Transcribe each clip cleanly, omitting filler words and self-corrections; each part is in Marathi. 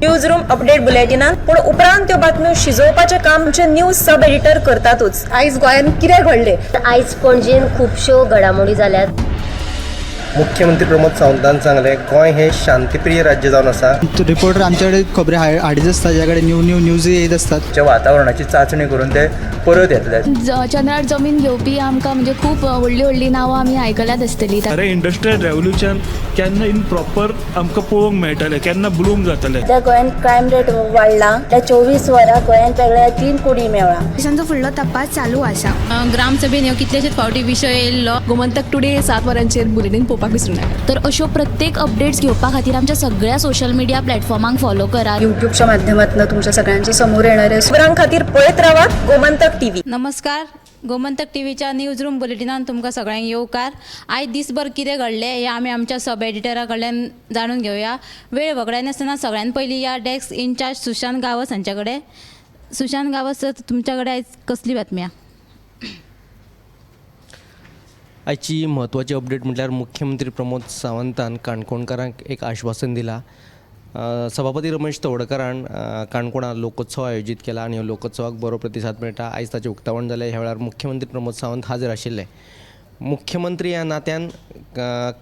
न्यूज रूम अपडेट बुलेटिनान पूण उपरांत त्यो बातम्यो शिजोवपाचें काम आमचे न्यूज सब एडिटर करतातूच। आयज गोंयांत कितें घडलें? आयज पणजेन खुबश्यो घडामोडी जाल्यात। मुख्यमंत्री प्रमोद सावंतान सांगले गोंय हे शांतीप्रिय राज्य जावन आसा। रिपोर्टर आमच्याकडे खबरी हाडीत असतात, ज्याकडे न्यूज येत असतात। वातावरणाची चाचणी करून ते परत येतले। चंद्रार जमीन घेवपी आमकां म्हणजे खूब व्हडली नांवां आमी आयकल्यात आसतली। अरे इंडस्ट्रियल रेवल्युशन केन्ना इन प्रॉपर आमकां पळोवंक मेळटलें, केन्ना ब्लूम जातलें। त्या गोंयांत क्रायम रेट वाडला। त्या 24 वरां गोंयांत वेगळ्या 3 कुडी मेळ्ळा। देशांचो फुडलो तपास चालू आसा। ग्रामसभेन ह्यो कितलेशेच फावटी विशय येयल्लो। गोमंतक टुडे 7 वरांचेर बुलेटिन पळोवपाक विसरूं नाका। तर अश्यो प्रत्येक अपडेट्स घेवपा खातीर आमच्या सगळ्या सोशल मिडिया प्लॅटफॉर्मांक फॉलो करात। युट्यूबच्या माध्यमातून तुमच्या सगळ्यांच्या समोर येणारे खबरां खातीर पळयत रावात गोमंतक टीव्ही। नमस्कार, गोमंतक टीव्हीच्या न्यूज रूम बुलेटिनान तुमकां सगळ्यांक येवकार। आयज दिसभर कितें घडलें हें आमी आमच्या सब एडिटरा कडल्यान जाणून घेवया। वेळ वगडाय नासतना सगळ्यान पयलीं या डेस्क इनचार्ज सुशांत गावस हांच्या कडेन। सुशांत गावस, तुमच्या कडेन आयज कसली बातमी आहा? आयची म्हत्वाची अपडेट म्हटल्यार मुख्यमंत्री प्रमोद सावंतान काणकोणकारांक एक आश्वासन दिला। सभापती रमेश तवडकरान काणकोणा लोकोत्सव आयोजीत केला आणि ह्या लोकोत्सवाक बरो प्रतिसाद मेळटा। आयज ताचें उक्तावण जालें। ह्या वेळार मुख्यमंत्री प्रमोद सावंत हाजीर आशिल्ले। मुख्यमंत्री ह्या नात्यान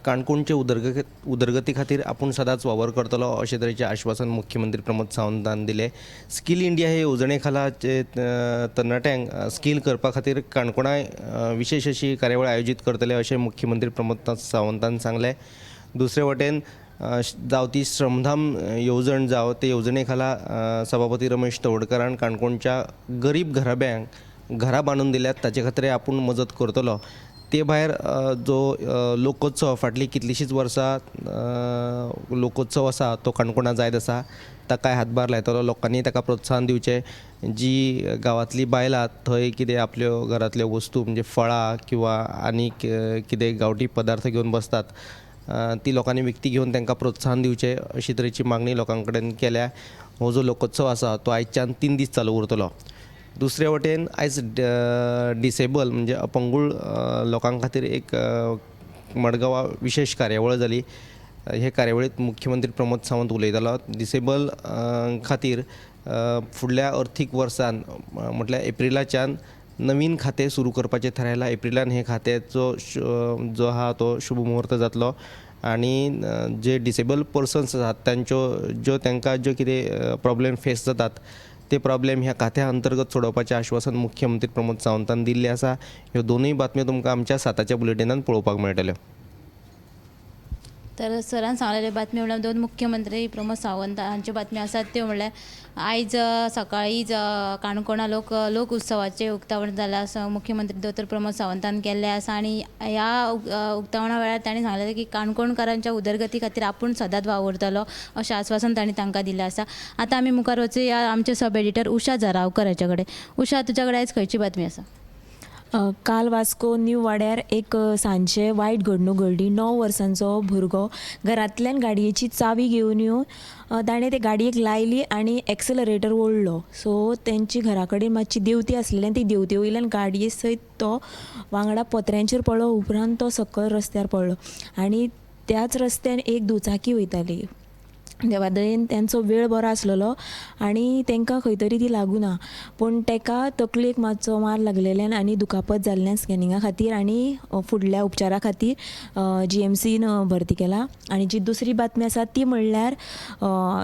काणकोणचे उदरगती खातीर आपूण सदांच वावर करतलो अशे तरेचें आश्वासन मुख्यमंत्री प्रमोद सावंतान दिलें। स्कील इंडिया हे येवजणे खाला तरणाट्यांक स्कील करपा खातीर काणकोणाय विशेष अशी कार्यावळ आयोजीत करतले अशें मुख्यमंत्री प्रमोद सावंतान सांगलें। दुसरे वटेन जावती श्रमधाम येवजण जावं ते येवजणे खाला सभापती रमेश तवडकरान काणकोणच्या गरीब घराब्यांक घरां बांदून दिल्यात, ताचे खातीर आपूण मजत करतलो। ते भायर जो लोकोत्सव फाटली कितलींशींच वर्सां लोकोत्सव आसा तो काणकोणा जायत आसा, ताकाय हातभार लायतलो। लोकांनी ताका प्रोत्साहन दिवचें। जी गांवांतली बायलां थंय कितें आपल्यो घरांतल्यो वस्तू म्हणजे फळां किंवा आनी कितें गांवठी पदार्थ घेवन बसतात, ती लोकांनी विकती घेवन तांकां प्रोत्साहन दिवचें अशी तरेची मागणी लोकां कडेन केल्या। हो जो लोकोत्सव आसा तो आयजच्यान 3 दीस चालू उरतलो। दुसरे वटेन आयज डिसेबल म्हणजे अपंगूळ लोकां खातीर एक मडगांवां विशेष कार्यावळ जाली। हे कार्यावळींत मुख्यमंत्री प्रमोद सावंत उलयतालो। डिसेबल खातीर फुडल्या अर्थीक वर्सान म्हटल्यार एप्रिलाच्यान नवीन खातें सुरू करपाचें थारायलां। एप्रिलान हे खात्याचो जो आहा तो शुभ मुहूर्त जातलो आणि जे डिसेबल पर्सन्स आसात तांकां ज्यो कितें प्रॉब्लेम फेस जातात ते प्रॉब्लेम ह्या खात्या अंतर्गत सोडोवपाचें आश्वासन मुख्यमंत्री प्रमोद सावंतान दिल्लें आसा। ह्यो दोनूय बातम्यो तुमकां आमच्या 7च्या बुलेटिनान पळोवपाक मेळटल्यो। तर सरान सांगलेले बातमी म्हणल्यार दोन मुख्यमंत्री प्रमोद सावंत हांच्यो बातम्यो आसात त्यो म्हणल्यार आयज सकाळीं काणकोणा लोक उत्सवाचें उक्तावण जालां असो मुख्यमंत्री दोतोर प्रमोद सावंतान केल्लें आसा। आनी ह्या उक्तावणा वेळार तांणी सांगलेलें की काणकोणकारांच्या उदरगती खातीर आपूण सदांच वावुरतलो अशें आश्वासन तांणी तांकां दिलें आसा। आतां आमी मुखार वचुया आमचे सब एडिटर उशा झरावकर हाचे कडेन। उशा, तुज्या कडेन आयज खंयची बातमी आसा? काल वास्को न्यू वाड्यार एक सांजचे वायट घडणूक घडली। 9 वर्सांचो भुरगो घरांतल्यान गाडयेची चावी घेवन येवन ताणें ते गाडयेक लायली आनी एक्सेलरेटर ओडलो। सो तेंची घरा कडेन मातशी देंवती आसलेल्यान ती देंवते वयल्यान गाडये सयत तो वांगडा पत्र्यांचेर पडलो, उपरांत तो सकयल रस्त्यार पडलो आनी त्याच रस्त्यान एक दुचाकी वयताली। देवादयेन त्यांचो वेळ बरो आसलेलो आनी तांकां खंय तरी ती लागूना, पूण ताका तकलेक मातसो मार लागलेल्यान आनी दुखापत जाल्ल्यान स्कॅनिंगा खातीर आनी फुडल्या उपचारा खातीर GMCन भरती केला। आनी जी दुसरी बातमी आसा ती म्हणल्यार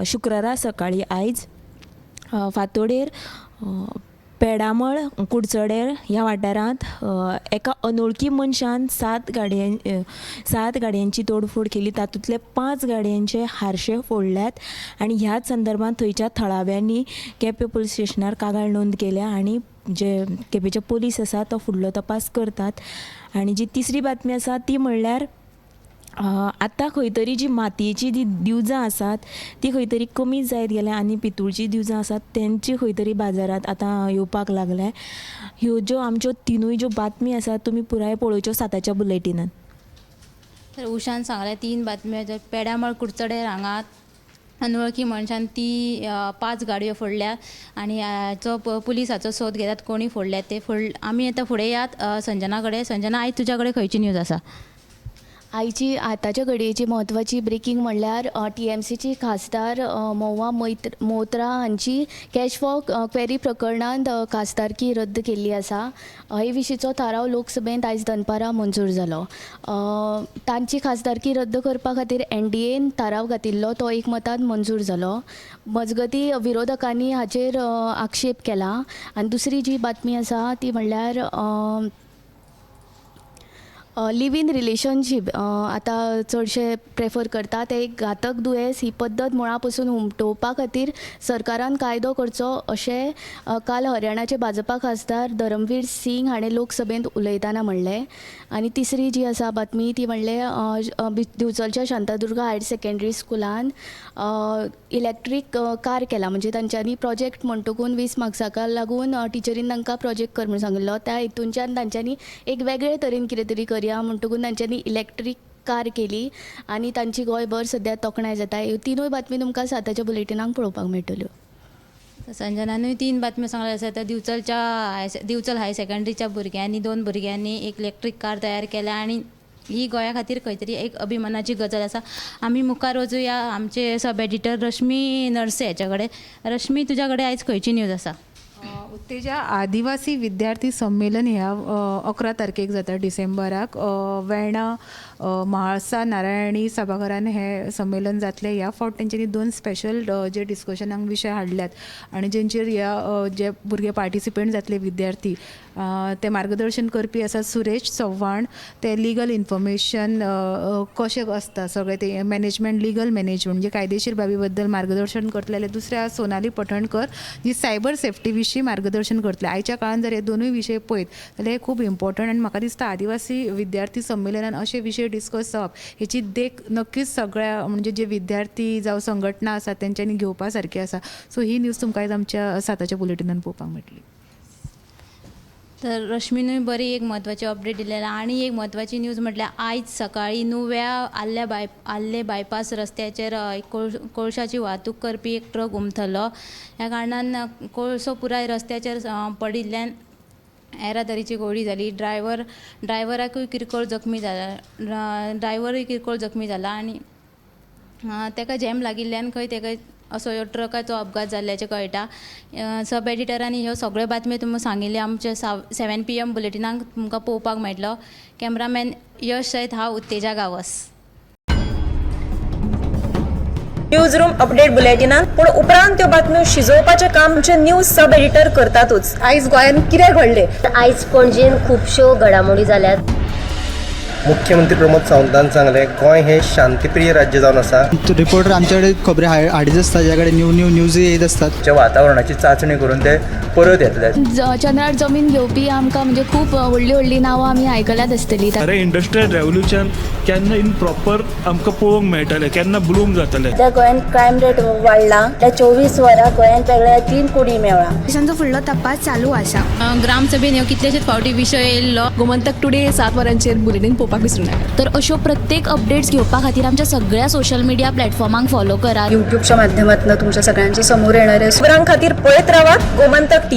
शुक्रारा सकाळीं आयज फातोडेर पेडामळ कुडचडेर ह्या वाठारांत एका अनवळखी मनशान 7 गाडयांची तोडफोड केली। तातूंतले 5 गाडयांचे हारशे फोडल्यात आनी ह्याच संदर्भात थंयच्या थळाव्यांनी केपें पुलीस स्टेशनार कागाळ नोंद केल्या आनी जे केपेंचे पुलीस आसा तो फुडलो तपास करतात। आनी जी तिसरी बातमी आसा ती म्हणल्यार आतां खंय तरी जी मातयेची जी दिवजां आसात ती खंय तरी कमी जायत गेल्या आनी पितूळची दिवजां आसात तेंची खंय तरी बाजारात आतां येवपाक लागल्या। ह्यो ज्यो आमच्यो तिनूय ज्यो बातमी आसात तुमी पुराय पळोवच्यो 7च्या बुलेटिनान। तर उशान सांगले 3 बातम्यो। पेडामळ कुडचडेर हांगा अनवळखी मनशान 5 गाडयो फोडल्या आनी पुलिसाचो सोद घेतात कोणी फोडल्या ते। आमी आतां फुडें यात संजना कडेन। संजना, आयज तुज्या कडेन खंयची न्यूज आसा? आयची आतांच्या घडयेची म्हत्वाची ब्रेकींग म्हणल्यार TMCची खासदार महुआ मोइत्रा हांची कॅश फॉर क्वेरी प्रकरणांत खासदारकी रद्द केल्ली आसा. हे विशींचो थाराव लोकसभेंत आयज दनपारां मंजूर जालो. तांची खासदारकी रद्द करपा खातीर NDAन थाराव घातिल्लो तो एकमतान मंजूर जालो. मजगतीं विरोधकांनी हाचेर आक्षेप केला. आनी दुसरी जी बातमी आसा ती म्हणल्यार लिव इन रिलेशनशीप आतां चडशे प्रेफर करता ते एक घातक दुयेंस. ही पद्दत मुळा पसून हुमटोवपा खातीर सरकारान कायदो करचो अशें काल हरियाणाचे भाजपा खासदार धर्मवीर सिंग हाणें लोकसभेंत उलयतना म्हणलें. आनी तिसरी जी आसा बातमी ती म्हणलें दिवचलच्या शांतादुर्गा हायर सेकंडरी स्कुलान इलेक्ट्रीक कार केला. म्हणजे तांच्यांनी प्रोजेक्ट म्हणटकून 20 मार्क्साका लागून टिचरीन तांकां प्रोजेक्ट कर म्हणून सांगिल्लो. त्या हितूनच्यान तांच्यांनी एक वेगळे तरेन कितें तरी करया म्हणटकून तांच्यांनी इलेक्ट्रीक कार केली आनी तांची गोंयभर सद्या तोखणाय जाता. ह्यो तिनूय बातमी तुमकां साताच्या बुलेटिनाक पळोवपाक मेळटल्यो. संजनानूय 3 बातम्यो सांगल्या आसा. तर दिवचल हाय सेकंडरीच्या भुरग्यांनी 2 भुरग्यांनी एक इलेक्ट्रीक कार तयार केल्या आणि ही गोंया खातीर खंय तरी एक अभिमानाची गजाल आसा. आमी मुखार वचूया आमचे सब एडिटर रश्मी नरसे हाच्या कडेन. रश्मी, तुज्या कडेन आयज खंयची न्यूज आसा? उत्तेजा आदिवासी विद्यार्थी संमेलन ह्या 11 तारखेक जाता डिसेंबराक वेर्णा म्हाळसा नारायणी सभाघरान हे संमेलन जातले. ह्या फावट तेंच्यांनी 2 स्पेशल जे डिस्कशनाक विशय हाडल्यात आनी जेंचेर ह्या जे भुरगे पार्टिसिपेंट जातले विद्यार्थी ते मार्गदर्शन करपी आसा सुरेश चव्हाण. ते लिगल इन्फॉर्मेशन कशें आसता सगळें ते मॅनेजमेंट लिगल मॅनेजमेंट म्हणजे कायदेशीर बाबी बद्दल मार्गदर्शन करतले. दुसऱ्या सोनाली पठणकर जी सायबर सेफ्टी विशीं मार्गदर्शन करतले. आयच्या काळान जर हे दोनूय विशय पळयत जाल्यार हे खूब इम्पॉर्टंट आनी म्हाका दिसता आदिवासी विद्यार्थी संमेलनान अशे विशय डिस्कस जावप हेची देख नक्कीच सगळ्या म्हणजे जे विद्यार्थी जावं संघटना आसा तेंच्यांनी घेवपा सारकी आसा. सो ही न्यूज तुमकां आयज आमच्या साताच्या बुलेटिनान पळोवपाक मेळटली. तर रश्मीनूय बरी एक म्हत्वाची अपडेट दिलेला. आणि एक म्हत्वाची न्यूज म्हटल्यार आयज सकाळी नुव्या आल्ले बायपास रस्त्याचेर कोळशाची वाहतूक करपी एक ट्रक घुमथलो. ह्या कारणान कोळसो पुराय रस्त्याचेर पडिल्ल्यान येरादारीची गोडी जाली. ड्रायव्हराकूय किरकोळ जखमी जाला आनी ताका जॅम लागिल्ल्यान खंय ताका असो ह्यो ट्रकाचो अपघात जाल्ल्याचें कळटा. सब एडिटरांनी ह्यो सगळ्यो बातम्यो तुमकां सांगिल्ल्यो आमच्या 7 PM बुलेटिनाक तुमकां पळोवपाक मेळटलो. कॅमेरामॅन यश सयत हांव उत्तेजा गावस. न्यूज रूम अपडेट बुलेटिनात पूण उपरांत त्यो बातम्यो शिजोवपाचें काम आमचे न्यूज सब एडिटर करतातूच. आयज गोंयान कितें घडलें? आयज पणजेन खुबश्यो घडामोडी जाल्यात. मुख्यमंत्री प्रमोद सावंतान सांगलें गोंय हे शांतीप्रिय राज्य जावन आसा. रिपोर्टर आमच्याकडे खबरी हाडीत आसता ज्या कडेन न्यूज येत असतात. जे वातावरणाची चाचणी करून ते परत येतले. चंद्रार जमीन घेवपी आमकां म्हणजे खूब व्हडली नांवां आमी आयकल्यात आसतली. अरे इंडस्ट्रियल रेव्होल्युशन केन्ना इन प्रॉपर आमकां पळोवंक मेळटलें, केन्ना ब्लूम जातलें. त्या गोंयान क्रायम रेट वाडला. त्या 24 वरां गोंयान वेगळ्या 3 कुडी मेळ्ळा. देशांचो फुडलो तपास चालू आसा. ग्रामसभेन ह्यो कितलेशेच फावटी विशय येयल्लो. गोमंतक टुडे 7 वरांचेर बुलेटिन पळोवपाक विसरूं नाका. तर अश्यो प्रत्येक अपडेट्स घेवपा खातीर आमच्या सगळ्या सोशल मिडिया प्लॅटफॉर्मांक फॉलो करा. युट्यूबच्या माध्यमातून तुमच्या सगळ्यांच्या समोर येणाऱ्या खबरां खातीर पळयत रावात गोमंतक TV.